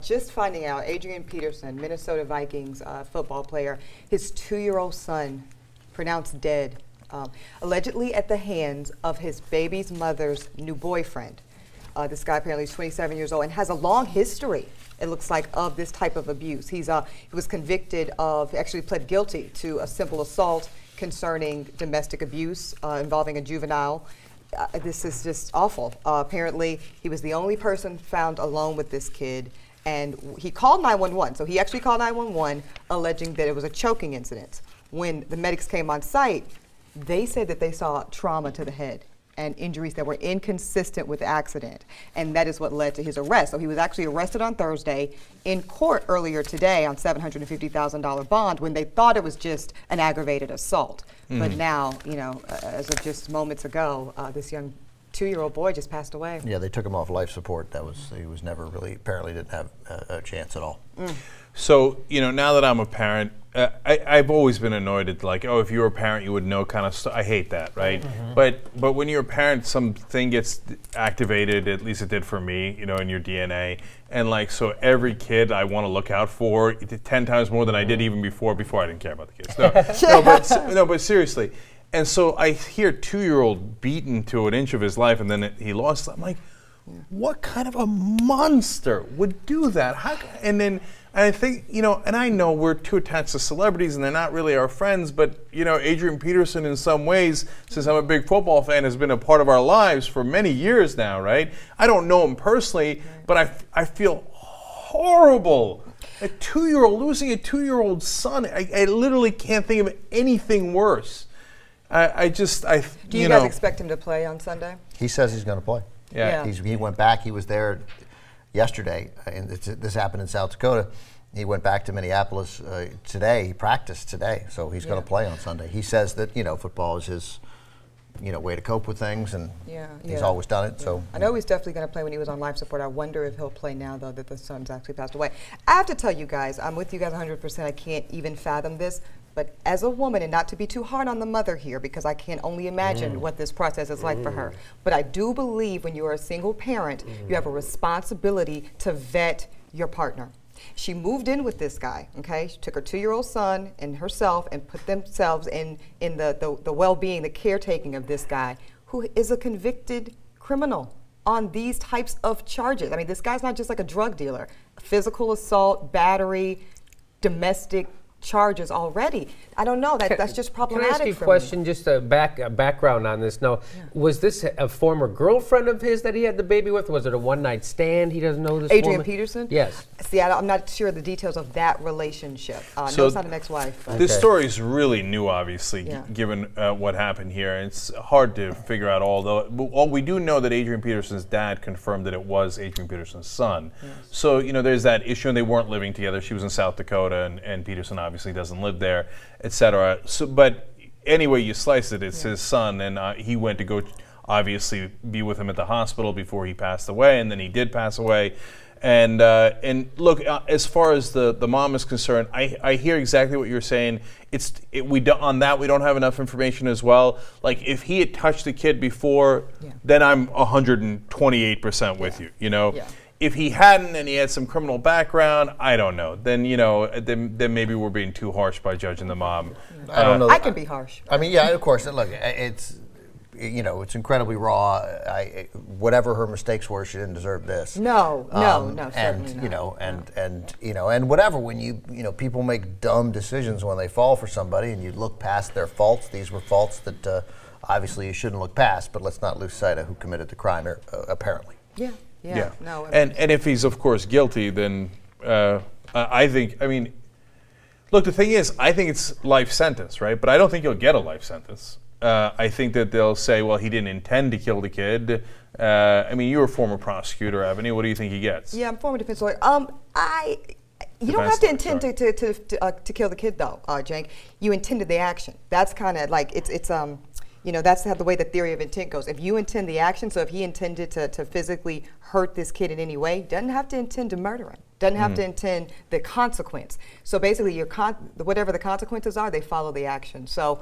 Just finding out, Adrian Peterson, Minnesota Vikings football player, his 2-year-old son pronounced dead, allegedly at the hands of his baby's mother's new boyfriend. This guy apparently is 27 years old and has a long history, it looks like, of this type of abuse. He was convicted of, actually pled guilty to a simple assault concerning domestic abuse involving a juvenile. This is just awful. Apparently, he was the only person found alone with this kid, and he called 911. So he actually called 911, alleging that it was a choking incident. When the medics came on site, they said that they saw trauma to the head and injuries that were inconsistent with the accident, and that is what led to his arrest. So he was actually arrested on Thursday in court earlier today on $750,000 bond when they thought it was just an aggravated assault. But now, you know, as of just moments ago, this young 2-year-old boy just passed away. Yeah, they took him off life support. He was never really, apparently didn't have a chance at all. So, you know, now that I'm a parent, I've always been annoyed at, like, oh, if you were a parent, you would know kind of stuff. I hate that, right? But when you're a parent, something gets activated, at least it did for me, you know, in your DNA. And, like, so every kid I want to look out for 10 times more than I did even before I didn't care about the kids. No, but seriously. And so I hear 2-year-old beaten to an inch of his life, and then he lost. I'm like, what kind of a monster would do that? And I think, you know, and I know we're too attached to celebrities and they're not really our friends, but, you know, Adrian Peterson in some ways, since I'm a big football fan, has been a part of our lives for many years now, right? I don't know him personally, but I feel horrible. A 2-year-old, losing a 2-year-old son, I literally can't think of anything worse. Do you guys expect him to play on Sunday? He says he's going to play. Yeah. He went back. He was there yesterday, and this happened in South Dakota. He went back to Minneapolis today. He practiced today, so he's going to play on Sunday. He says that, you know, football is his, you know, way to cope with things, and he's always done it. So I know he's definitely going to play when he was on life support. I wonder if he'll play now, though, that the son's actually passed away. I have to tell you guys, I'm with you guys 100%. I can't even fathom this. But as a woman, and not to be too hard on the mother here, because I can only imagine what this process is like for her, but I do believe when you're a single parent, you have a responsibility to vet your partner. She moved in with this guy, okay? She took her 2-year-old son and herself and put themselves in the well-being, the caretaking of this guy, who is a convicted criminal on these types of charges. I mean, this guy's not just like a drug dealer. Physical assault, battery, domestic charges already. I don't know. That's just problematic. Can I ask you a question, just a background on this? Now, was this a former girlfriend of his that he had the baby with? Was it a one-night stand? He doesn't know this Adrian woman? Peterson? Yes. See, I'm not sure the details of that relationship. No, it's not an ex-wife. This story is really new, obviously, given what happened here. It's hard to figure out all we do know that Adrian Peterson's dad confirmed that it was Adrian Peterson's son. Yes. So, you know, there's that issue, and they weren't living together. She was in South Dakota, and Peterson obviously doesn't live there, etc. So, but anyway you slice it, it's his son, and he went to go obviously be with him at the hospital before he passed away, and then he did pass away. And look, as far as the mom is concerned, I hear exactly what you're saying. On that we don't have enough information as well. Like, if he had touched the kid before, then I'm 128% with you. You know. Yeah. If he hadn't and he had some criminal background, I don't know. Then, you know, then maybe we're being too harsh by judging the mom. I don't know. I can be harsh. I mean, yeah, of course. Look, it's, you know, it's incredibly raw. Whatever her mistakes were, she didn't deserve this. No, certainly not. You know, and whatever. When you know, people make dumb decisions when they fall for somebody, and you look past their faults. These were faults that obviously you shouldn't look past. But let's not lose sight of who committed the crime. Apparently. Yeah. No. And if he's of course guilty, then I think. I mean, look. The thing is, I think it's life sentence, right? But I don't think he'll get a life sentence. I think that they'll say, well, he didn't intend to kill the kid. I mean, you're a former prosecutor, Eboni. What do you think he gets? Yeah, I'm a former defense lawyer. You don't have to intend to kill the kid, though, Cenk. You intended the action. That's kind of like it's you know, that's the way the theory of intent goes. If you intend the action, so if he intended to physically hurt this kid in any way, doesn't have to intend to murder him. Doesn't have to intend the consequence. So basically, whatever the consequences are, they follow the action. So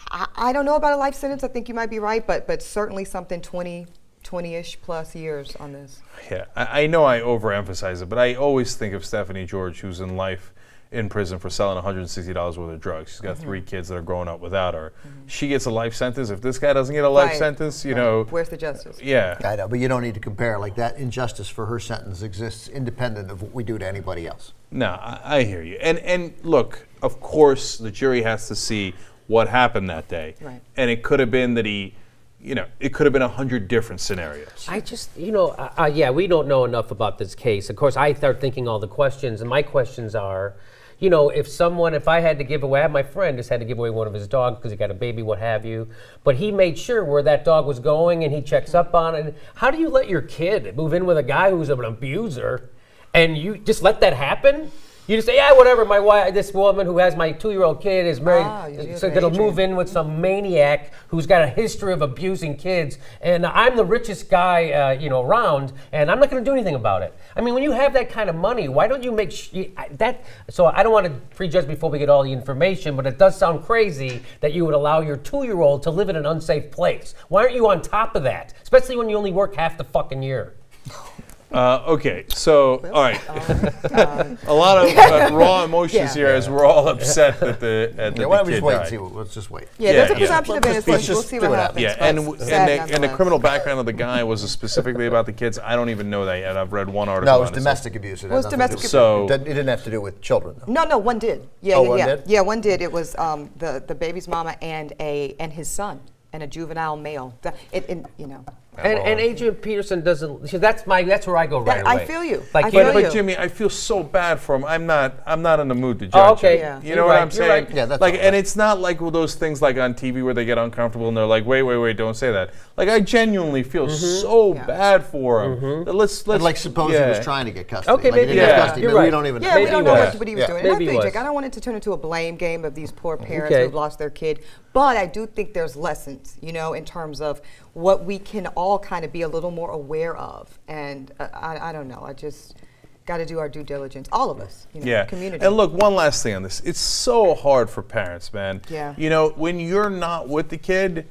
I don't know about a life sentence. I think you might be right, but certainly something 20 20-ish plus years on this. Yeah, I know I overemphasize it, but I always think of Stephanie George, who's in prison for selling $160 worth of drugs. She's got 3 kids that are growing up without her. She gets a life sentence. If this guy doesn't get a life sentence, you know. Where's the justice? Yeah. I know, but you don't need to compare. Like, that injustice for her sentence exists independent of what we do to anybody else. No, I hear you. And look, of course, the jury has to see what happened that day. Right. And it could have been that it could have been 100 different scenarios. I just, yeah, we don't know enough about this case. Of course, I start thinking all the questions, and my questions are, if I had to give away, my friend just had to give away one of his dogs because he got a baby, what have you, but he made sure where that dog was going and he checks up on it. How do you let your kid move in with a guy who's an abuser and you just let that happen? You just say, yeah, whatever, my wife, this woman who has my 2-year-old kid is married, so going to move in with some maniac who's got a history of abusing kids, and I'm the richest guy, around, and I'm not going to do anything about it. I mean, when you have that kind of money, why don't you make that? So I don't want to prejudge before we get all the information, but it does sound crazy that you would allow your 2-year-old to live in an unsafe place. Why aren't you on top of that, especially when you only work half the fucking year? Okay, so, all right. A lot of raw emotions here as we're all upset that the Why don't we kid just wait died. and see? Let's just wait. Yeah, there's a presumption of innocence. We'll see what happens. Yeah, and the criminal background of the guy was specifically about the kids. I don't even know that yet. I've read one article. No, it was on domestic abuse. It was domestic abuse. So it didn't have to do with children, though. No, one did. Yeah, one did? Yeah, one did. It was the baby's mama and his son and a juvenile male. And Adrian Peterson doesn't. That's where I go right away. I feel you. Like, but Jimmy, I feel so bad for him. I'm not in the mood to judge. Oh, okay. him. Yeah. You know what I'm saying? Right. Yeah, that's like, all and it's not like those things like on TV where they get uncomfortable and they're like, wait, don't say that. Like, I genuinely feel so bad for him. Let's like, suppose he was trying to get custody. Okay, like, maybe. Custody. Right. We don't even know. Yeah, we don't know what he was doing. And I Maybe think, Jake, I don't want it to turn into a blame game of these poor parents Okay. who've lost their kid. But I do think there's lessons, in terms of what we can all kind of be a little more aware of. And I don't know. I just got to do our due diligence. All of us, community. And look, one last thing on this. It's so hard for parents, man. Yeah. When you're not with the kid,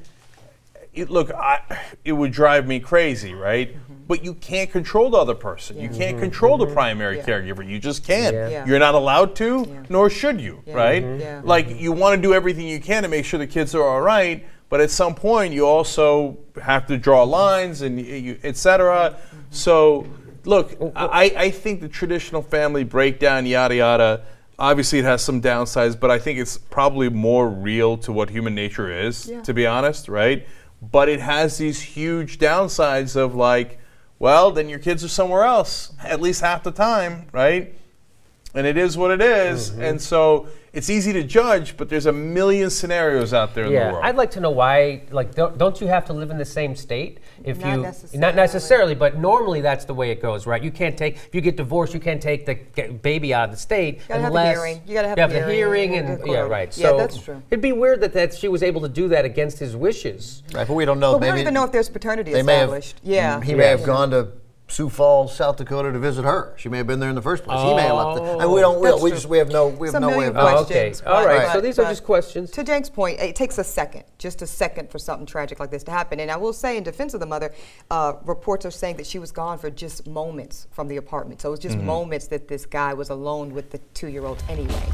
it would drive me crazy, right? But you can't control the other person. You can't control the primary caregiver. You just can't. Yeah. You're not allowed to, nor should you, right? Yeah. Like, you want to do everything you can to make sure the kids are all right, but at some point you also have to draw lines and et cetera. So, look, I think the traditional family breakdown, yada, yada, obviously it has some downsides, but I think it's probably more real to what human nature is, to be honest, right? But it has these huge downsides of like, well, then your kids are somewhere else, at least half the time, right? And it is what it is. And so it's easy to judge, but there's a million scenarios out there in the world. I'd like to know why, like, don't you have to live in the same state? Not Not necessarily, but normally that's the way it goes, right? You can't if you get divorced, you can't take the baby out of the state unless you gotta have the hearing. and right. Yeah, So that's true. It'd be weird that she was able to do that against his wishes. Right, but we don't know. But we don't even know if there's paternity He established. may have gone to Sioux Falls, South Dakota to visit her. She may have been there in the first place. He may have left it. And we don't. We have no way of knowing. Okay. All right. So these are just questions. To Cenk's point, it takes just a second for something tragic like this to happen. And I will say, in defense of the mother, reports are saying that she was gone for just moments from the apartment. So it was just moments that this guy was alone with the 2-year-old anyway.